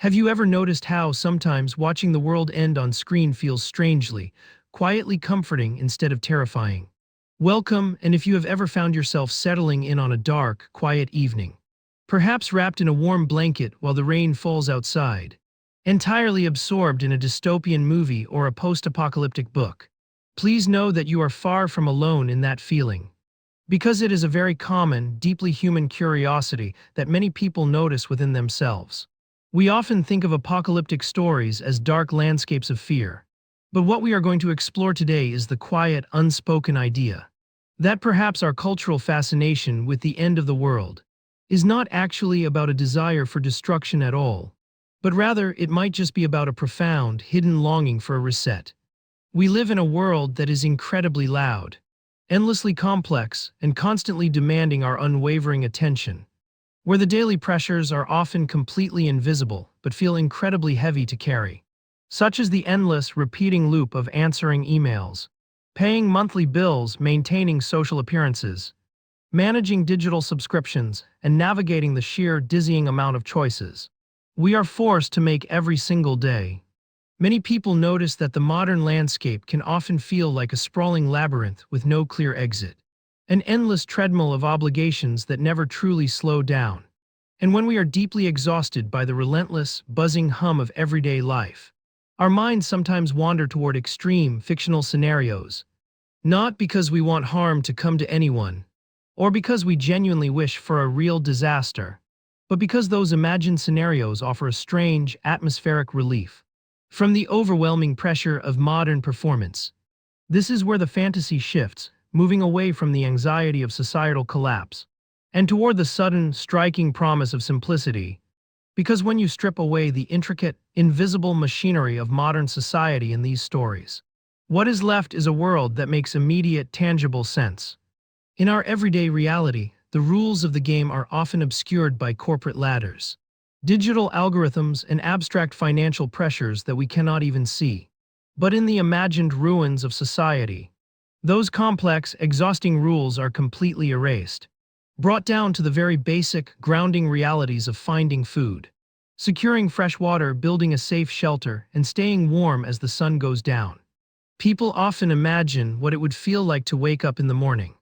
Have you ever noticed how sometimes watching the world end on screen feels strangely, quietly comforting instead of terrifying? Welcome, and if you have ever found yourself settling in on a dark, quiet evening, perhaps wrapped in a warm blanket while the rain falls outside, entirely absorbed in a dystopian movie or a post-apocalyptic book, please know that you are far from alone in that feeling. Because it is a very common, deeply human curiosity that many people notice within themselves. We often think of apocalyptic stories as dark landscapes of fear. But what we are going to explore today is the quiet, unspoken idea that perhaps our cultural fascination with the end of the world is not actually about a desire for destruction at all, but rather it might just be about a profound, hidden longing for a reset. We live in a world that is incredibly loud, endlessly complex, and constantly demanding our unwavering attention, where the daily pressures are often completely invisible but feel incredibly heavy to carry, such as the endless, repeating loop of answering emails, paying monthly bills, maintaining social appearances, managing digital subscriptions, and navigating the sheer dizzying amount of choices we are forced to make every single day. Many people notice that the modern landscape can often feel like a sprawling labyrinth with no clear exit, an endless treadmill of obligations that never truly slow down. And when we are deeply exhausted by the relentless, buzzing hum of everyday life, our minds sometimes wander toward extreme, fictional scenarios, not because we want harm to come to anyone, or because we genuinely wish for a real disaster, but because those imagined scenarios offer a strange, atmospheric relief from the overwhelming pressure of modern performance. This is where the fantasy shifts, moving away from the anxiety of societal collapse and toward the sudden, striking promise of simplicity. Because when you strip away the intricate, invisible machinery of modern society in these stories, what is left is a world that makes immediate, tangible sense. In our everyday reality, the rules of the game are often obscured by corporate ladders, digital algorithms, and abstract financial pressures that we cannot even see. But in the imagined ruins of society, those complex, exhausting rules are completely erased, brought down to the very basic, grounding realities of finding food, securing fresh water, building a safe shelter, and staying warm as the sun goes down. People often imagine what it would feel like to wake up in the morning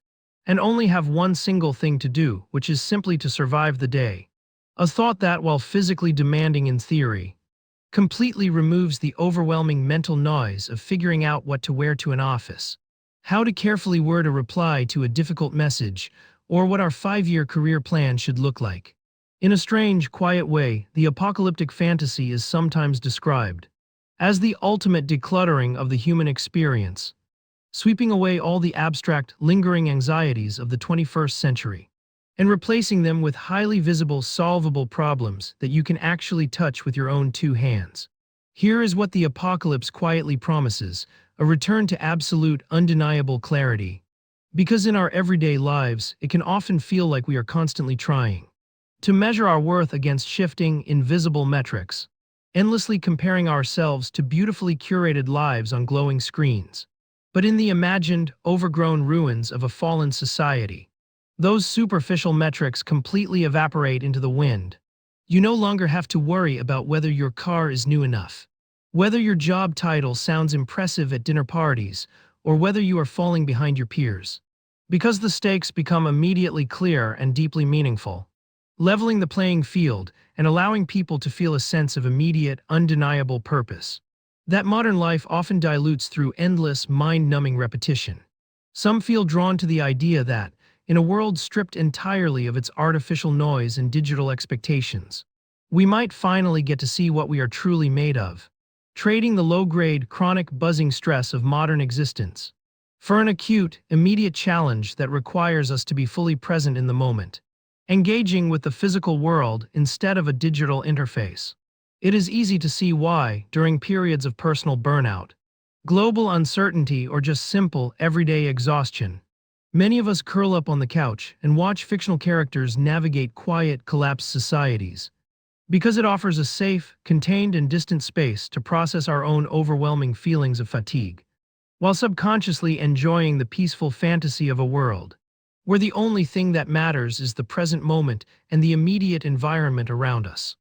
and only have one single thing to do, which is simply to survive the day. A thought that, while physically demanding in theory, completely removes the overwhelming mental noise of figuring out what to wear to an office, how to carefully word a reply to a difficult message, or what our 5-year career plan should look like. In a strange, quiet way, the apocalyptic fantasy is sometimes described as the ultimate decluttering of the human experience, sweeping away all the abstract, lingering anxieties of the 21st century and replacing them with highly visible, solvable problems that you can actually touch with your own two hands. Here is what the apocalypse quietly promises: a return to absolute, undeniable clarity. Because in our everyday lives, it can often feel like we are constantly trying to measure our worth against shifting, invisible metrics, endlessly comparing ourselves to beautifully curated lives on glowing screens. But in the imagined, overgrown ruins of a fallen society, those superficial metrics completely evaporate into the wind. You no longer have to worry about whether your car is new enough, whether your job title sounds impressive at dinner parties, or whether you are falling behind your peers. Because the stakes become immediately clear and deeply meaningful, leveling the playing field and allowing people to feel a sense of immediate, undeniable purpose that modern life often dilutes through endless, mind-numbing repetition. Some feel drawn to the idea that, in a world stripped entirely of its artificial noise and digital expectations, we might finally get to see what we are truly made of, trading the low-grade, chronic buzzing stress of modern existence for an acute, immediate challenge that requires us to be fully present in the moment, engaging with the physical world instead of a digital interface. It is easy to see why, during periods of personal burnout, global uncertainty, or just simple, everyday exhaustion, many of us curl up on the couch and watch fictional characters navigate quiet, collapsed societies, because it offers a safe, contained, and distant space to process our own overwhelming feelings of fatigue, while subconsciously enjoying the peaceful fantasy of a world where the only thing that matters is the present moment and the immediate environment around us.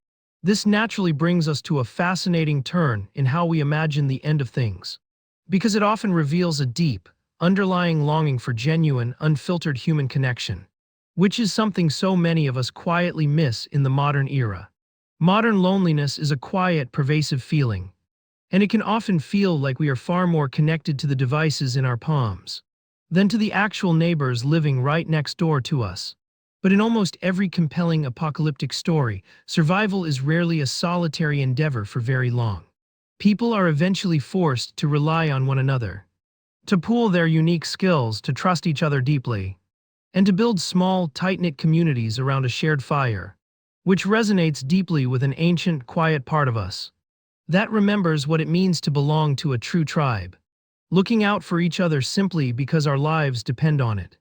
This naturally brings us to a fascinating turn in how we imagine the end of things, because it often reveals a deep, underlying longing for genuine, unfiltered human connection, which is something so many of us quietly miss in the modern era. Modern loneliness is a quiet, pervasive feeling, and it can often feel like we are far more connected to the devices in our palms than to the actual neighbors living right next door to us. But in almost every compelling apocalyptic story, survival is rarely a solitary endeavor for very long. People are eventually forced to rely on one another, to pool their unique skills, to trust each other deeply, and to build small, tight-knit communities around a shared fire, which resonates deeply with an ancient, quiet part of us that remembers what it means to belong to a true tribe, looking out for each other simply because our lives depend on it.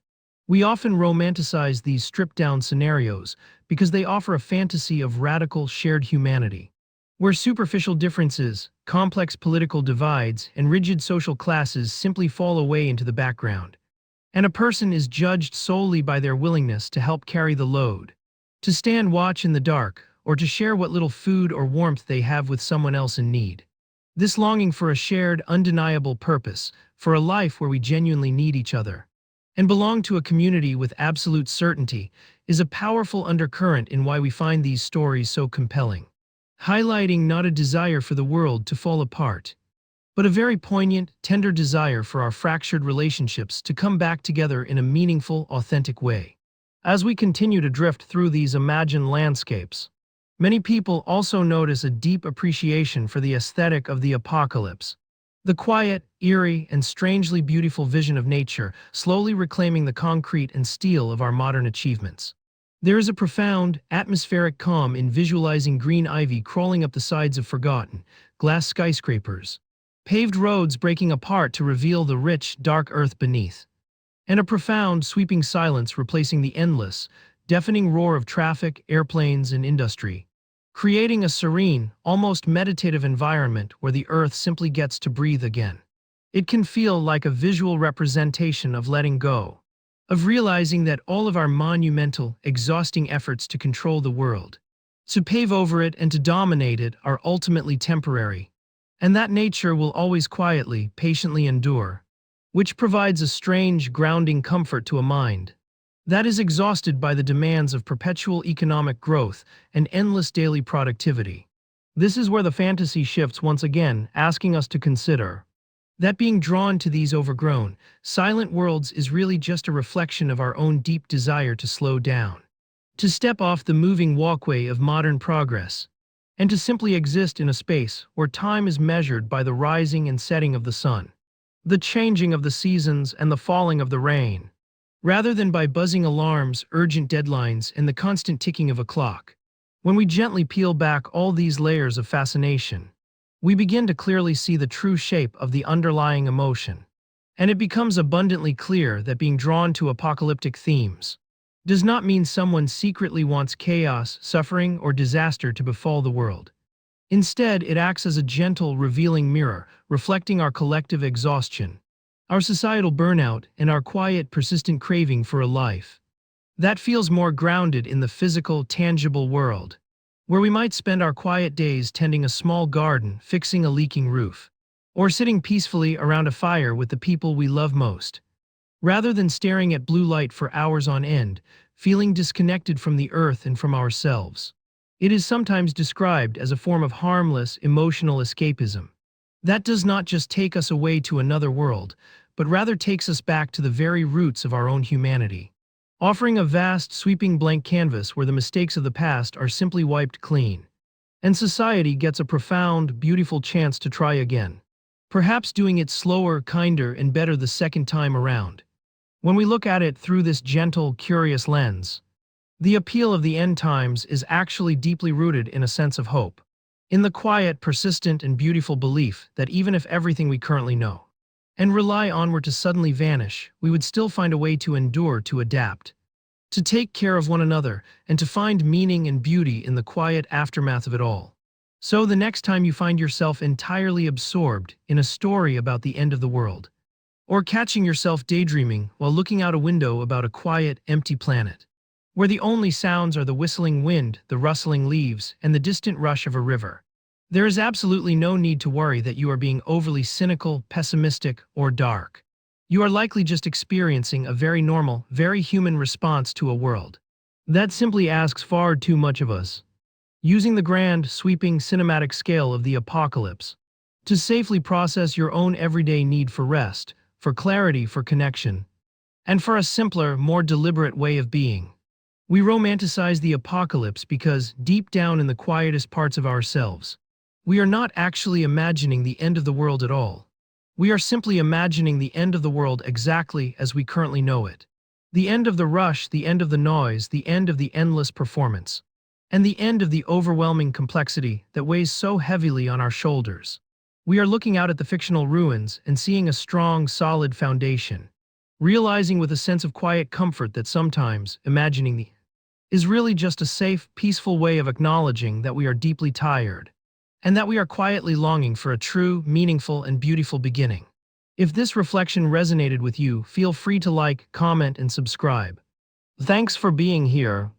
We often romanticize these stripped-down scenarios because they offer a fantasy of radical, shared humanity, where superficial differences, complex political divides, and rigid social classes simply fall away into the background, and a person is judged solely by their willingness to help carry the load, to stand watch in the dark, or to share what little food or warmth they have with someone else in need. This longing for a shared, undeniable purpose, for a life where we genuinely need each other, and belong to a community with absolute certainty, is a powerful undercurrent in why we find these stories so compelling, highlighting not a desire for the world to fall apart, but a very poignant, tender desire for our fractured relationships to come back together in a meaningful, authentic way. As we continue to drift through these imagined landscapes, many people also notice a deep appreciation for the aesthetic of the apocalypse, the quiet, eerie, and strangely beautiful vision of nature, slowly reclaiming the concrete and steel of our modern achievements. There is a profound, atmospheric calm in visualizing green ivy crawling up the sides of forgotten, glass skyscrapers, paved roads breaking apart to reveal the rich, dark earth beneath, and a profound, sweeping silence replacing the endless, deafening roar of traffic, airplanes, and industry, creating a serene, almost meditative environment where the earth simply gets to breathe again. It can feel like a visual representation of letting go, of realizing that all of our monumental, exhausting efforts to control the world, to pave over it and to dominate it are ultimately temporary, and that nature will always quietly, patiently endure, which provides a strange, grounding comfort to a mind that is exhausted by the demands of perpetual economic growth and endless daily productivity. This is where the fantasy shifts once again, asking us to consider that being drawn to these overgrown, silent worlds is really just a reflection of our own deep desire to slow down, to step off the moving walkway of modern progress, and to simply exist in a space where time is measured by the rising and setting of the sun, the changing of the seasons and the falling of the rain, rather than by buzzing alarms, urgent deadlines, and the constant ticking of a clock. When we gently peel back all these layers of fascination, we begin to clearly see the true shape of the underlying emotion, and it becomes abundantly clear that being drawn to apocalyptic themes does not mean someone secretly wants chaos, suffering, or disaster to befall the world. Instead, it acts as a gentle, revealing mirror, reflecting our collective exhaustion, our societal burnout, and our quiet, persistent craving for a life that feels more grounded in the physical, tangible world, where we might spend our quiet days tending a small garden, fixing a leaking roof, or sitting peacefully around a fire with the people we love most, rather than staring at blue light for hours on end, feeling disconnected from the earth and from ourselves. It is sometimes described as a form of harmless, emotional escapism that does not just take us away to another world, but rather takes us back to the very roots of our own humanity, offering a vast, sweeping blank canvas where the mistakes of the past are simply wiped clean, and society gets a profound, beautiful chance to try again, perhaps doing it slower, kinder, and better the second time around. When we look at it through this gentle, curious lens, the appeal of the end times is actually deeply rooted in a sense of hope, in the quiet, persistent, and beautiful belief that even if everything we currently know and rely on were to suddenly vanish, we would still find a way to endure, to adapt, to take care of one another, and to find meaning and beauty in the quiet aftermath of it all. So the next time you find yourself entirely absorbed in a story about the end of the world, or catching yourself daydreaming while looking out a window about a quiet, empty planet, where the only sounds are the whistling wind, the rustling leaves, and the distant rush of a river. There is absolutely no need to worry that you are being overly cynical, pessimistic, or dark. You are likely just experiencing a very normal, very human response to a world that simply asks far too much of us. Using the grand, sweeping, cinematic scale of the apocalypse to safely process your own everyday need for rest, for clarity, for connection, and for a simpler, more deliberate way of being. We romanticize the apocalypse because, deep down in the quietest parts of ourselves, we are not actually imagining the end of the world at all. We are simply imagining the end of the world exactly as we currently know it. The end of the rush, the end of the noise, the end of the endless performance, and the end of the overwhelming complexity that weighs so heavily on our shoulders. We are looking out at the fictional ruins and seeing a strong, solid foundation, realizing with a sense of quiet comfort that sometimes imagining the is really just a safe, peaceful way of acknowledging that we are deeply tired, and that we are quietly longing for a true, meaningful, and beautiful beginning. If this reflection resonated with you, feel free to like, comment, and subscribe. Thanks for being here.